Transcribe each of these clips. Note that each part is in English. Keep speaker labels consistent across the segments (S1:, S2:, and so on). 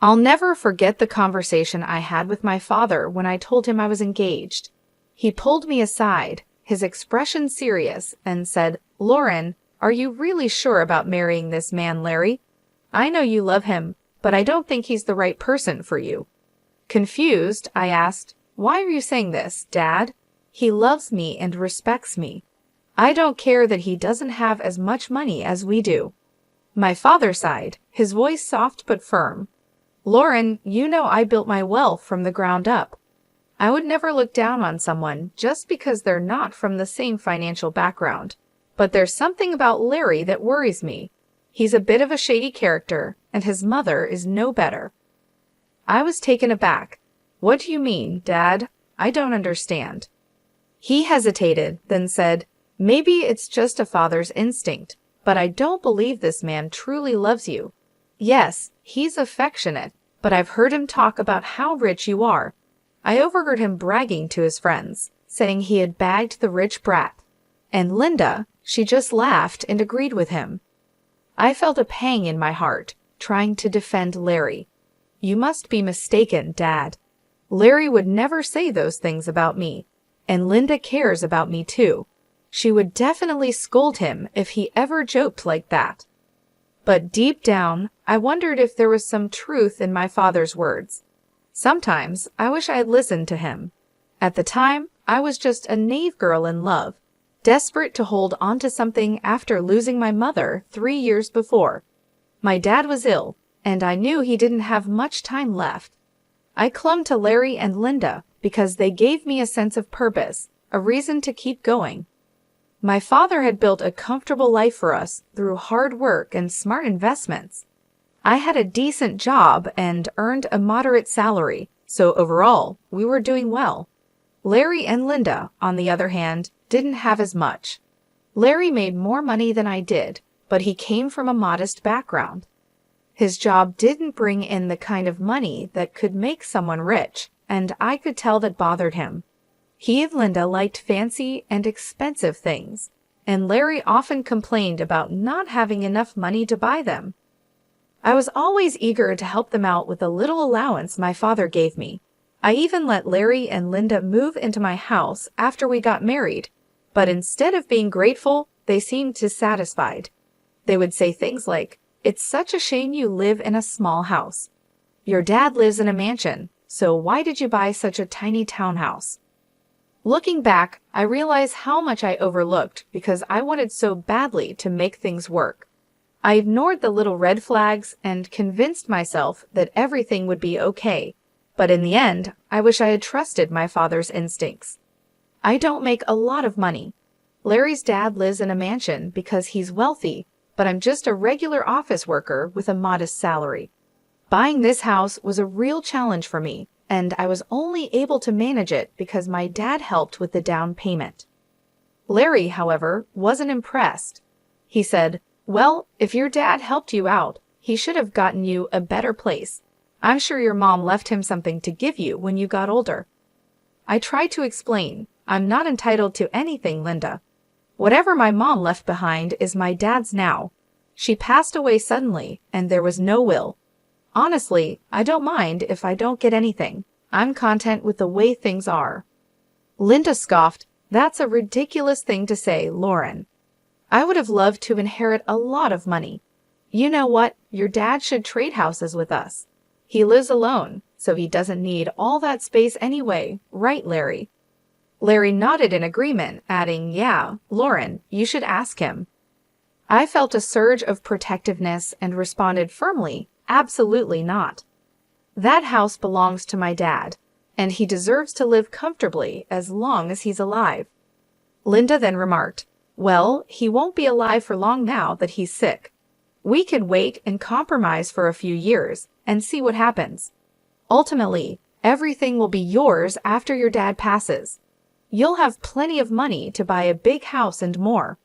S1: I'll never forget the conversation I had with my father when I told him I was engaged. He pulled me aside, his expression serious, and said, "Lauren, are you really sure about marrying this man, Larry? I know you love him, but I don't think he's the right person for you." Confused, I asked, "Why are you saying this, Dad? He loves me and respects me. I don't care that he doesn't have as much money as we do." My father sighed, his voice soft but firm. "Lauren, you know I built my wealth from the ground up. I would never look down on someone just because they're not from the same financial background. But there's something about Larry that worries me. He's a bit of a shady character, and his mother is no better." I was taken aback. "What do you mean, Dad? I don't understand." He hesitated, then said, "Maybe it's just a father's instinct, but I don't believe this man truly loves you. Yes, he's affectionate, but I've heard him talk about how rich you are. I overheard him bragging to his friends, saying he had bagged the rich brat. And Linda, she just laughed and agreed with him." I felt a pang in my heart, trying to defend Larry. "You must be mistaken, Dad. Larry would never say those things about me, and Linda cares about me too. She would definitely scold him if he ever joked like that." But deep down, I wondered if there was some truth in my father's words. Sometimes I wish I had listened to him. At the time, I was just a naive girl in love, desperate to hold on to something after losing my mother 3 years before. My dad was ill, and I knew he didn't have much time left. I clung to Larry and Linda because they gave me a sense of purpose, a reason to keep going. My father had built a comfortable life for us through hard work and smart investments. I had a decent job and earned a moderate salary, so overall, we were doing well. Larry and Linda, on the other hand, didn't have as much. Larry made more money than I did, but he came from a modest background. His job didn't bring in the kind of money that could make someone rich, and I could tell that bothered him. He and Linda liked fancy and expensive things, and Larry often complained about not having enough money to buy them. I was always eager to help them out with the little allowance my father gave me. I even let Larry and Linda move into my house after we got married, but instead of being grateful, they seemed dissatisfied. They would say things like, "It's such a shame you live in a small house. Your dad lives in a mansion, so why did you buy such a tiny townhouse?" Looking back, I realize how much I overlooked because I wanted so badly to make things work. I ignored the little red flags and convinced myself that everything would be okay. But in the end, I wish I had trusted my father's instincts. I don't make a lot of money. Larry's dad lives in a mansion because he's wealthy, but I'm just a regular office worker with a modest salary. Buying this house was a real challenge for me, and I was only able to manage it because my dad helped with the down payment. Larry, however, wasn't impressed. He said, "Well, if your dad helped you out, he should have gotten you a better place. I'm sure your mom left him something to give you when you got older." I tried to explain, "I'm not entitled to anything, Linda. Whatever my mom left behind is my dad's now. She passed away suddenly, and there was no will. Honestly, I don't mind if I don't get anything. I'm content with the way things are." Linda scoffed, "That's a ridiculous thing to say, Lauren. I would have loved to inherit a lot of money. You know what? Your dad should trade houses with us. He lives alone, so he doesn't need all that space anyway, right, Larry?" Larry nodded in agreement, adding, "Yeah, Lauren, you should ask him." I felt a surge of protectiveness and responded firmly, "Absolutely not. That house belongs to my dad, and he deserves to live comfortably as long as he's alive." Linda then remarked, "Well, he won't be alive for long now that he's sick. We could wait and compromise for a few years and see what happens. Ultimately, everything will be yours after your dad passes. You'll have plenty of money to buy a big house and more."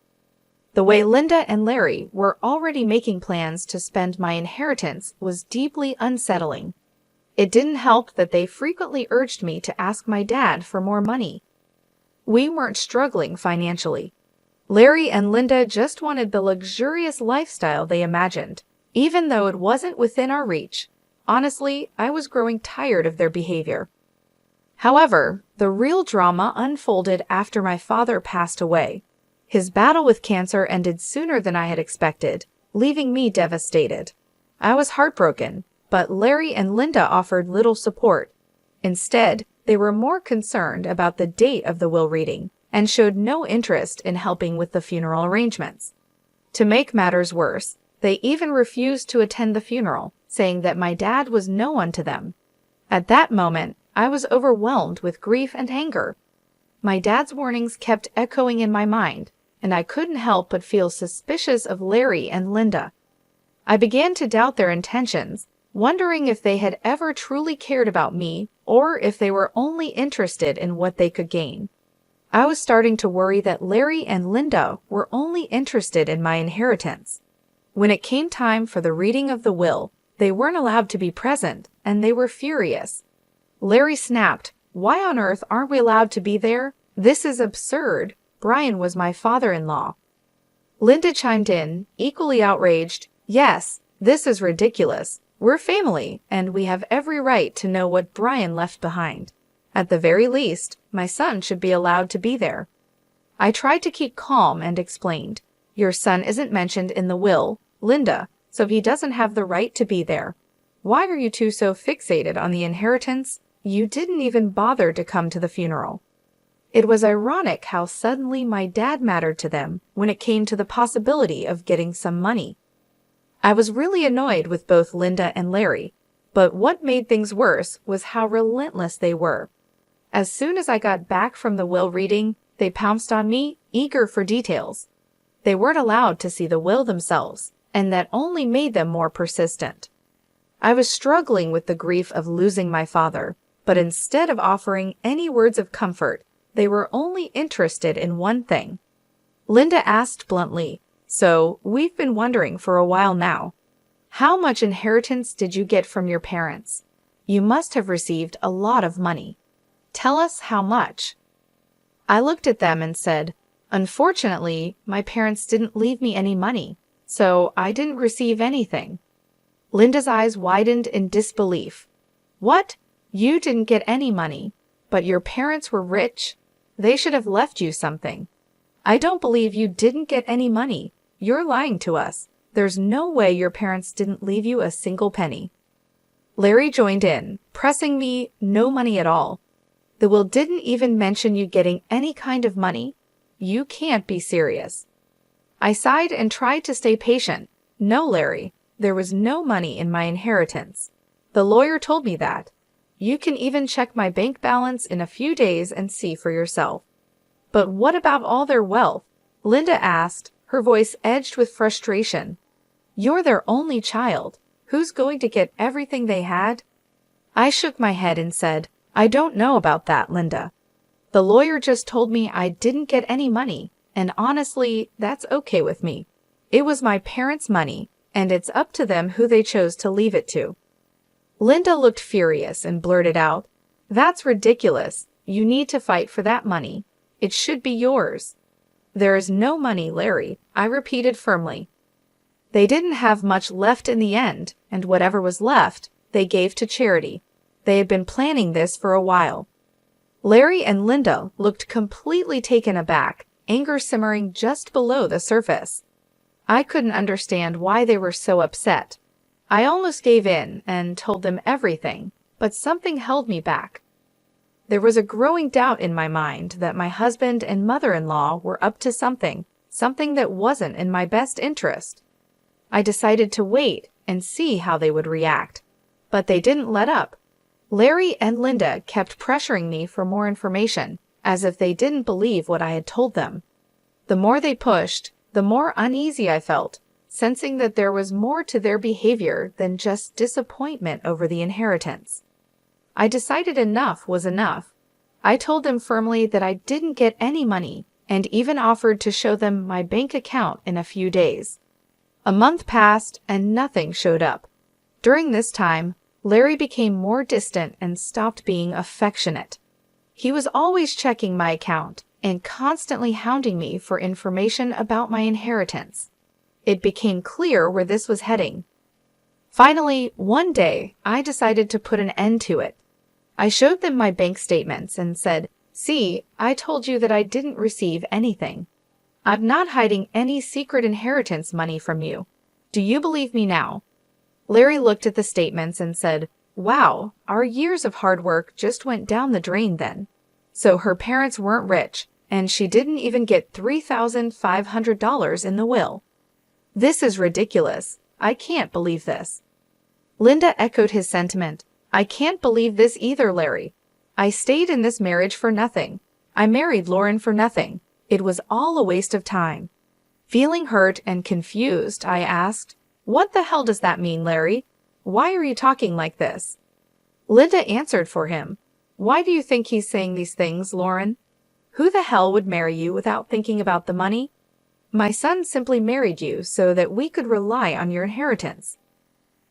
S1: The way Linda and Larry were already making plans to spend my inheritance was deeply unsettling. It didn't help that they frequently urged me to ask my dad for more money. We weren't struggling financially. Larry and Linda just wanted the luxurious lifestyle they imagined, even though it wasn't within our reach. Honestly, I was growing tired of their behavior. However, the real drama unfolded after my father passed away. His battle with cancer ended sooner than I had expected, leaving me devastated. I was heartbroken, but Larry and Linda offered little support. Instead, they were more concerned about the date of the will reading and showed no interest in helping with the funeral arrangements. To make matters worse, they even refused to attend the funeral, saying that my dad was no one to them. At that moment, I was overwhelmed with grief and anger. My dad's warnings kept echoing in my mind, and I couldn't help but feel suspicious of Larry and Linda. I began to doubt their intentions, wondering if they had ever truly cared about me or if they were only interested in what they could gain. I was starting to worry that Larry and Linda were only interested in my inheritance. When it came time for the reading of the will, they weren't allowed to be present, and they were furious. Larry snapped, "Why on earth aren't we allowed to be there? This is absurd. Brian was my father-in-law." Linda chimed in, equally outraged, "Yes, this is ridiculous. We're family, and we have every right to know what Brian left behind. At the very least, my son should be allowed to be there." I tried to keep calm and explained, "Your son isn't mentioned in the will, Linda, so he doesn't have the right to be there. Why are you two so fixated on the inheritance? You didn't even bother to come to the funeral." It was ironic how suddenly my dad mattered to them when it came to the possibility of getting some money. I was really annoyed with both Linda and Larry, but what made things worse was how relentless they were. As soon as I got back from the will reading, they pounced on me, eager for details. They weren't allowed to see the will themselves, and that only made them more persistent. I was struggling with the grief of losing my father, but instead of offering any words of comfort, they were only interested in one thing. Linda asked bluntly, "So, we've been wondering for a while now. How much inheritance did you get from your parents? You must have received a lot of money. Tell us how much." I looked at them and said, "Unfortunately, my parents didn't leave me any money, so I didn't receive anything." Linda's eyes widened in disbelief. "What? You didn't get any money, but your parents were rich? They should have left you something. I don't believe you didn't get any money. You're lying to us. There's no way your parents didn't leave you a single penny." Larry joined in, pressing me, "No money at all. The will didn't even mention you getting any kind of money. You can't be serious." I sighed and tried to stay patient. "No, Larry, there was no money in my inheritance. The lawyer told me that. You can even check my bank balance in a few days and see for yourself." "But what about all their wealth?" Linda asked, her voice edged with frustration. "You're their only child. Who's going to get everything they had?" I shook my head and said, "I don't know about that, Linda. The lawyer just told me I didn't get any money, and honestly, that's okay with me. It was my parents' money, and it's up to them who they chose to leave it to." Linda looked furious and blurted out, "That's ridiculous. You need to fight for that money. It should be yours." "There is no money, Larry," I repeated firmly. They didn't have much left in the end, and whatever was left, they gave to charity. They had been planning this for a while. Larry and Linda looked completely taken aback, anger simmering just below the surface. I couldn't understand why they were so upset. I almost gave in and told them everything, but something held me back. There was a growing doubt in my mind that my husband and mother-in-law were up to something that wasn't in my best interest. I decided to wait and see how they would react, but they didn't let up. Larry and Linda kept pressuring me for more information, as if they didn't believe what I had told them. The more they pushed, the more uneasy I felt, sensing that there was more to their behavior than just disappointment over the inheritance. I decided enough was enough. I told them firmly that I didn't get any money, and even offered to show them my bank account in a few days. A month passed, and nothing showed up. During this time, Larry became more distant and stopped being affectionate. He was always checking my account and constantly hounding me for information about my inheritance. It became clear where this was heading. Finally, one day, I decided to put an end to it. I showed them my bank statements and said, "See, I told you that I didn't receive anything. I'm not hiding any secret inheritance money from you. Do you believe me now?" Larry looked at the statements and said, "Wow, our years of hard work just went down the drain then. So her parents weren't rich, and she didn't even get $3,500 in the will. This is ridiculous. I can't believe this." Linda echoed his sentiment. "I can't believe this either, Larry. I stayed in this marriage for nothing. I married Lauren for nothing. It was all a waste of time." Feeling hurt and confused, I asked, "What the hell does that mean, Larry? Why are you talking like this?" Linda answered for him. "Why do you think he's saying these things, Lauren? Who the hell would marry you without thinking about the money? My son simply married you so that we could rely on your inheritance.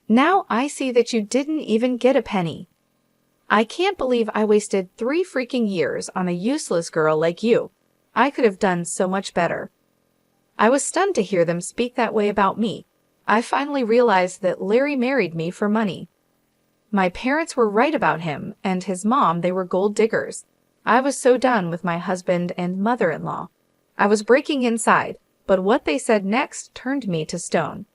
S1: Now I see that you didn't even get a penny. I can't believe I wasted 3 freaking years on a useless girl like you. I could have done so much better." I was stunned to hear them speak that way about me. I finally realized that Larry married me for money. My parents were right about him, and his mom, they were gold diggers. I was so done with my husband and mother-in-law. I was breaking inside, but what they said next turned me to stone.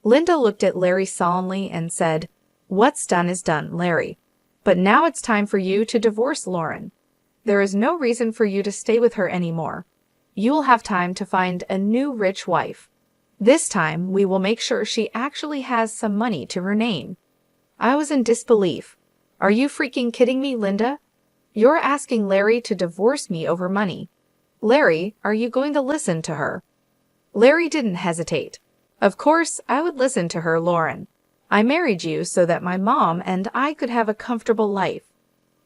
S1: Linda looked at Larry solemnly and said, "What's done is done, Larry. But now it's time for you to divorce Lauren. There is no reason for you to stay with her anymore. You will have time to find a new rich wife. This time, we will make sure she actually has some money to her name." I was in disbelief. "Are you freaking kidding me, Linda? You're asking Larry to divorce me over money. Larry, are you going to listen to her?" Larry didn't hesitate. "Of course, I would listen to her, Lauren. I married you so that my mom and I could have a comfortable life.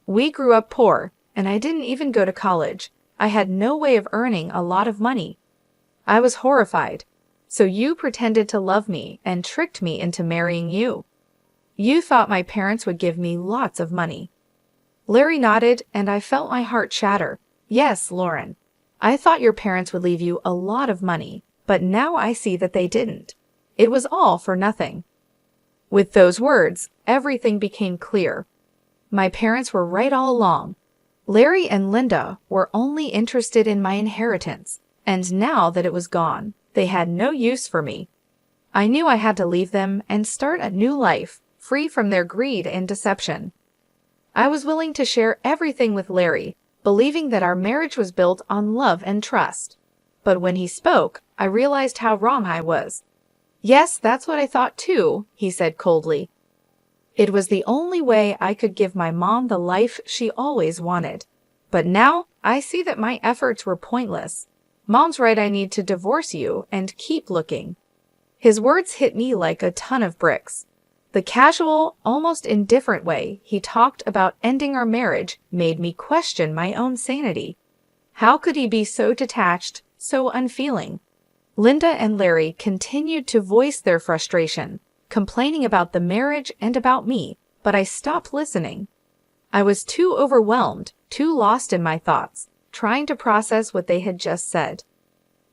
S1: We grew up poor, and I didn't even go to college. I had no way of earning a lot of money." I was horrified. "So you pretended to love me and tricked me into marrying you. You thought my parents would give me lots of money." Larry nodded, and I felt my heart shatter. "Yes, Lauren. I thought your parents would leave you a lot of money, but now I see that they didn't. It was all for nothing." With those words, everything became clear. My parents were right all along. Larry and Linda were only interested in my inheritance, and now that it was gone, they had no use for me. I knew I had to leave them and start a new life, free from their greed and deception. I was willing to share everything with Larry, believing that our marriage was built on love and trust. But when he spoke, I realized how wrong I was. "Yes, that's what I thought too," he said coldly. "It was the only way I could give my mom the life she always wanted. But now I see that my efforts were pointless. Mom's right, I need to divorce you and keep looking." His words hit me like a ton of bricks. The casual, almost indifferent way he talked about ending our marriage made me question my own sanity. How could he be so detached, so unfeeling? Linda and Larry continued to voice their frustration, complaining about the marriage and about me, but I stopped listening. I was too overwhelmed, too lost in my thoughts, trying to process what they had just said.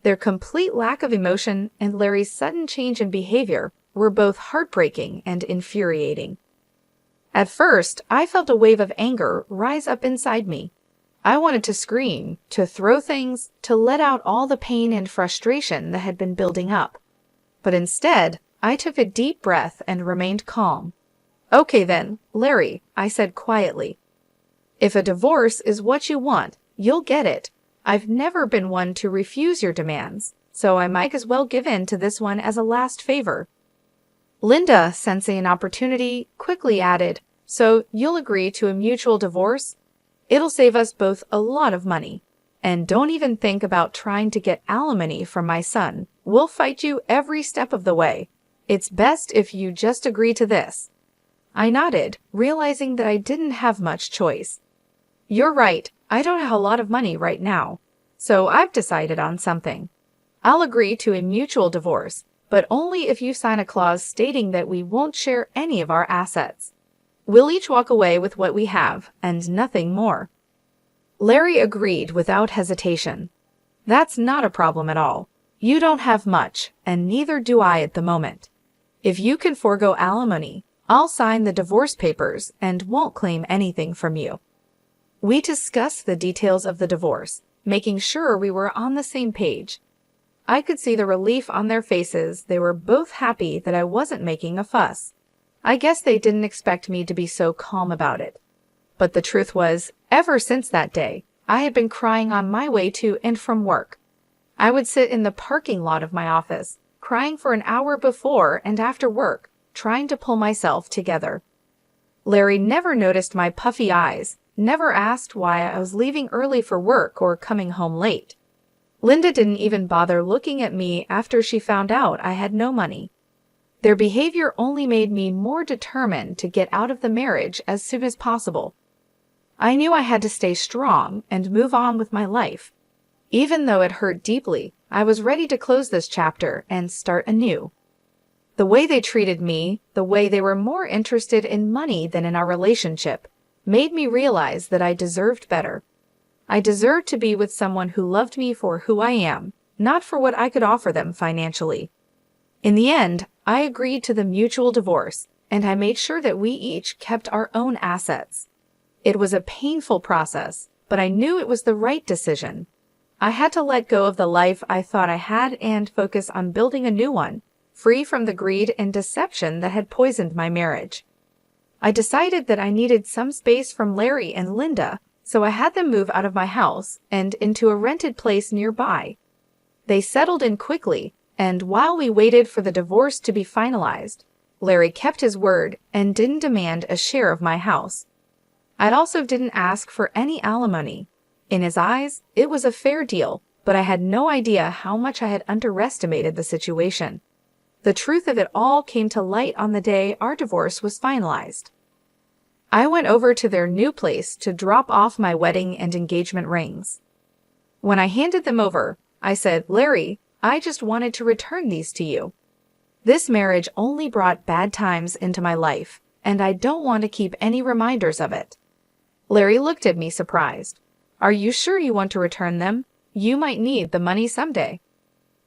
S1: Their complete lack of emotion and Larry's sudden change in behavior were both heartbreaking and infuriating. At first, I felt a wave of anger rise up inside me. I wanted to scream, to throw things, to let out all the pain and frustration that had been building up. But instead, I took a deep breath and remained calm. "Okay then, Larry," I said quietly. "If a divorce is what you want, you'll get it. I've never been one to refuse your demands, so I might as well give in to this one as a last favor." Linda, sensing an opportunity, quickly added, "So you'll agree to a mutual divorce? It'll save us both a lot of money. And don't even think about trying to get alimony from my son. We'll fight you every step of the way. It's best if you just agree to this." I nodded, realizing that I didn't have much choice. "You're right, I don't have a lot of money right now. So I've decided on something. I'll agree to a mutual divorce, but only if you sign a clause stating that we won't share any of our assets. We'll each walk away with what we have, and nothing more." Larry agreed without hesitation. "That's not a problem at all. You don't have much, and neither do I at the moment. If you can forego alimony, I'll sign the divorce papers and won't claim anything from you. We discussed the details of the divorce, making sure we were on the same page. I could see the relief on their faces. They were both happy that I wasn't making a fuss. I guess they didn't expect me to be so calm about it. But the truth was, ever since that day, I had been crying on my way to and from work. I would sit in the parking lot of my office, crying for an hour before and after work, trying to pull myself together. Larry never noticed my puffy eyes, never asked why I was leaving early for work or coming home late. Linda didn't even bother looking at me after she found out I had no money. Their behavior only made me more determined to get out of the marriage as soon as possible. I knew I had to stay strong and move on with my life. Even though it hurt deeply, I was ready to close this chapter and start anew. The way they treated me, the way they were more interested in money than in our relationship, made me realize that I deserved better. I deserved to be with someone who loved me for who I am, not for what I could offer them financially. In the end, I agreed to the mutual divorce, and I made sure that we each kept our own assets. It was a painful process, but I knew it was the right decision. I had to let go of the life I thought I had and focus on building a new one, free from the greed and deception that had poisoned my marriage. I decided that I needed some space from Larry and Linda, so I had them move out of my house and into a rented place nearby. They settled in quickly, and while we waited for the divorce to be finalized, Larry kept his word and didn't demand a share of my house. I also didn't ask for any alimony. In his eyes, it was a fair deal, but I had no idea how much I had underestimated the situation. The truth of it all came to light on the day our divorce was finalized. I went over to their new place to drop off my wedding and engagement rings. When I handed them over, I said, "Larry, I just wanted to return these to you. This marriage only brought bad times into my life, and I don't want to keep any reminders of it." Larry looked at me surprised. "Are you sure you want to return them? You might need the money someday."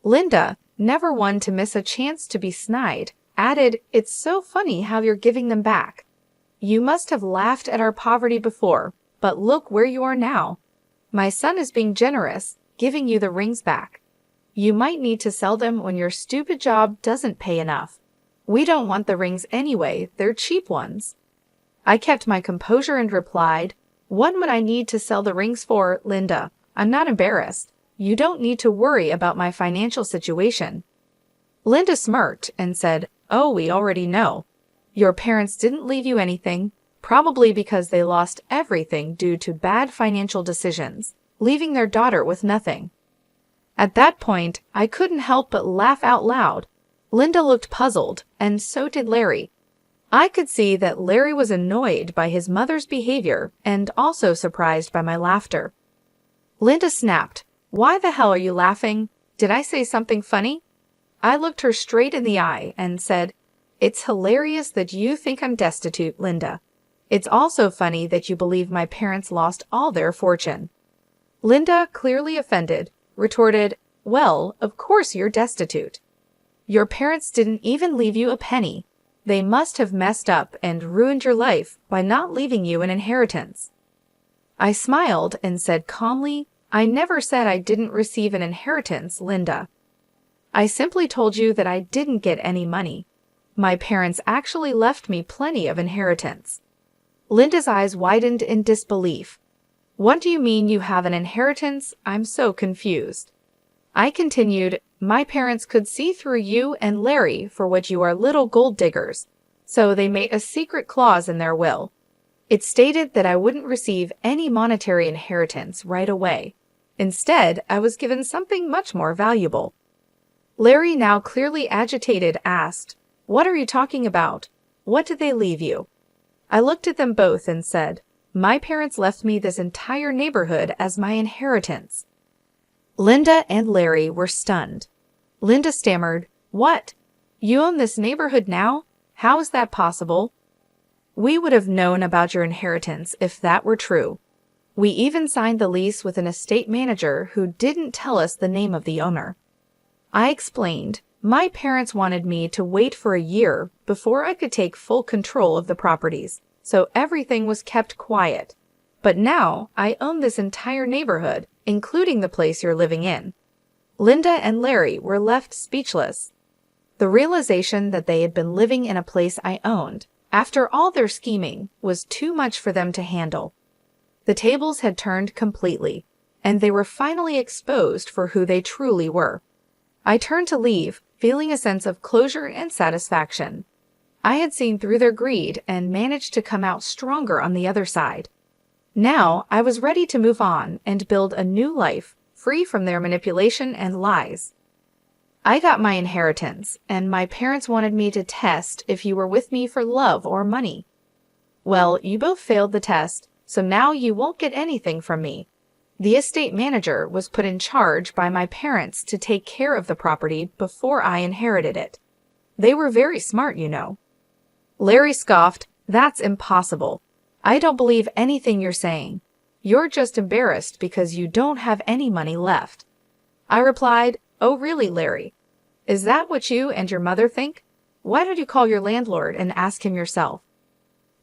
S1: Linda, never one to miss a chance to be snide, added, "It's so funny how you're giving them back. You must have laughed at our poverty before, but look where you are now. My son is being generous, giving you the rings back. You might need to sell them when your stupid job doesn't pay enough. We don't want the rings anyway, they're cheap ones." I kept my composure and replied, "What would I need to sell the rings for, Linda? I'm not embarrassed. You don't need to worry about my financial situation." Linda smirked and said, "Oh, we already know. Your parents didn't leave you anything, probably because they lost everything due to bad financial decisions, leaving their daughter with nothing." At that point, I couldn't help but laugh out loud. Linda looked puzzled, and so did Larry. I could see that Larry was annoyed by his mother's behavior and also surprised by my laughter. Linda snapped, "Why the hell are you laughing? Did I say something funny?" I looked her straight in the eye and said, "It's hilarious that you think I'm destitute, Linda. It's also funny that you believe my parents lost all their fortune." Linda, clearly offended, retorted, "Well, of course you're destitute. Your parents didn't even leave you a penny. They must have messed up and ruined your life by not leaving you an inheritance." I smiled and said calmly, "I never said I didn't receive an inheritance, Linda. I simply told you that I didn't get any money. My parents actually left me plenty of inheritance." Linda's eyes widened in disbelief. "What do you mean you have an inheritance? I'm so confused." I continued, "My parents could see through you and Larry for what you are, little gold diggers, so they made a secret clause in their will. It stated that I wouldn't receive any monetary inheritance right away. Instead, I was given something much more valuable." Larry, now clearly agitated, asked, "What are you talking about? What did they leave you?" I looked at them both and said, "My parents left me this entire neighborhood as my inheritance." Linda and Larry were stunned. Linda stammered, "What? You own this neighborhood now? How is that possible?" "We would have known about your inheritance if that were true. We even signed the lease with an estate manager who didn't tell us the name of the owner." I explained, My parents wanted me to wait for a year before I could take full control of the properties, so everything was kept quiet. But now I own this entire neighborhood, including the place you're living in." Linda and Larry were left speechless. The realization that they had been living in a place I owned, after all their scheming, was too much for them to handle. The tables had turned completely, and they were finally exposed for who they truly were. I turned to leave, feeling a sense of closure and satisfaction. I had seen through their greed and managed to come out stronger on the other side. Now I was ready to move on and build a new life, free from their manipulation and lies. I got my inheritance, and my parents wanted me to test if you were with me for love or money. Well, you both failed the test, so now you won't get anything from me. The estate manager was put in charge by my parents to take care of the property before I inherited it. They were very smart, you know." Larry scoffed. "That's impossible. I don't believe anything you're saying. You're just embarrassed because you don't have any money left." I replied, "Oh really, Larry? Is that what you and your mother think? Why don't you call your landlord and ask him yourself?"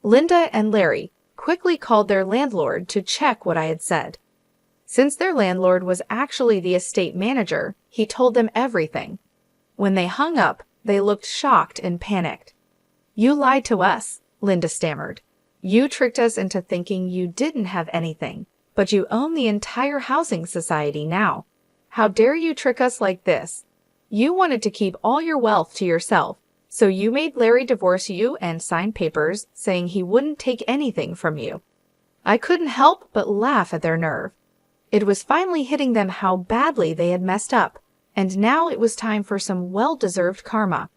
S1: Linda and Larry quickly called their landlord to check what I had said. Since their landlord was actually the estate manager, he told them everything. When they hung up, they looked shocked and panicked. "You lied to us," Linda stammered. "You tricked us into thinking you didn't have anything, but you own the entire housing society now. How dare you trick us like this? You wanted to keep all your wealth to yourself, so you made Larry divorce you and sign papers saying he wouldn't take anything from you." I couldn't help but laugh at their nerve. It was finally hitting them how badly they had messed up, and now it was time for some well-deserved karma.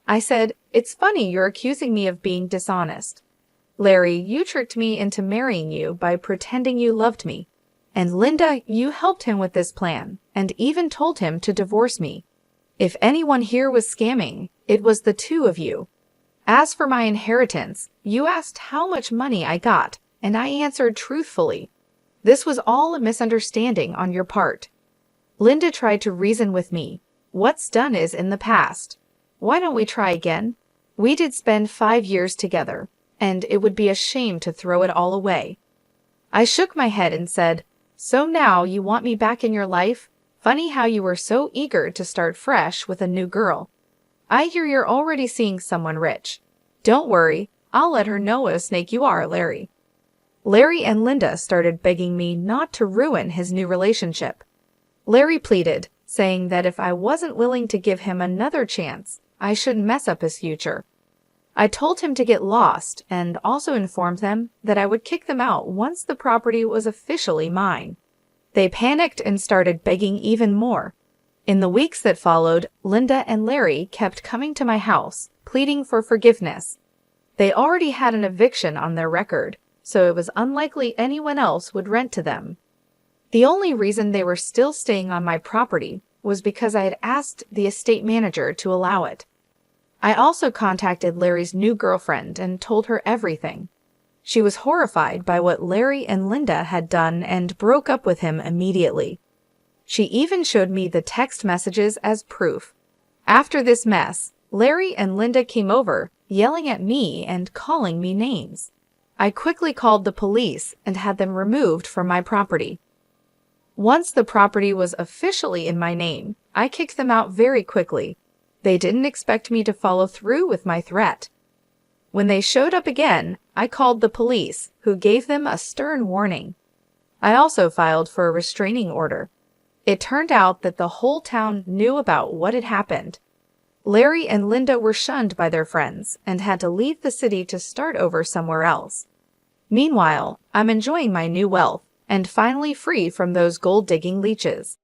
S1: I said, "It's funny you're accusing me of being dishonest. Larry, you tricked me into marrying you by pretending you loved me. And Linda, you helped him with this plan, and even told him to divorce me. If anyone here was scamming, it was the two of you. As for my inheritance, you asked how much money I got, and I answered truthfully. This was all a misunderstanding on your part." Linda tried to reason with me. "What's done is in the past. Why don't we try again? We did spend 5 years together, and it would be a shame to throw it all away." I shook my head and said, "So now you want me back in your life? Funny how you were so eager to start fresh with a new girl. I hear you're already seeing someone rich. Don't worry, I'll let her know what a snake you are, Larry." Larry and Linda started begging me not to ruin his new relationship. Larry pleaded, saying that if I wasn't willing to give him another chance, I shouldn't mess up his future. I told him to get lost and also informed them that I would kick them out once the property was officially mine. They panicked and started begging even more. In the weeks that followed, Linda and Larry kept coming to my house, pleading for forgiveness. They already had an eviction on their record, so it was unlikely anyone else would rent to them. The only reason they were still staying on my property was because I had asked the estate manager to allow it. I also contacted Larry's new girlfriend and told her everything. She was horrified by what Larry and Linda had done and broke up with him immediately. She even showed me the text messages as proof. After this mess, Larry and Linda came over, yelling at me and calling me names. I quickly called the police and had them removed from my property. Once the property was officially in my name, I kicked them out very quickly. They didn't expect me to follow through with my threat. When they showed up again, I called the police, who gave them a stern warning. I also filed for a restraining order. It turned out that the whole town knew about what had happened. Larry and Linda were shunned by their friends and had to leave the city to start over somewhere else. Meanwhile, I'm enjoying my new wealth and finally free from those gold-digging leeches.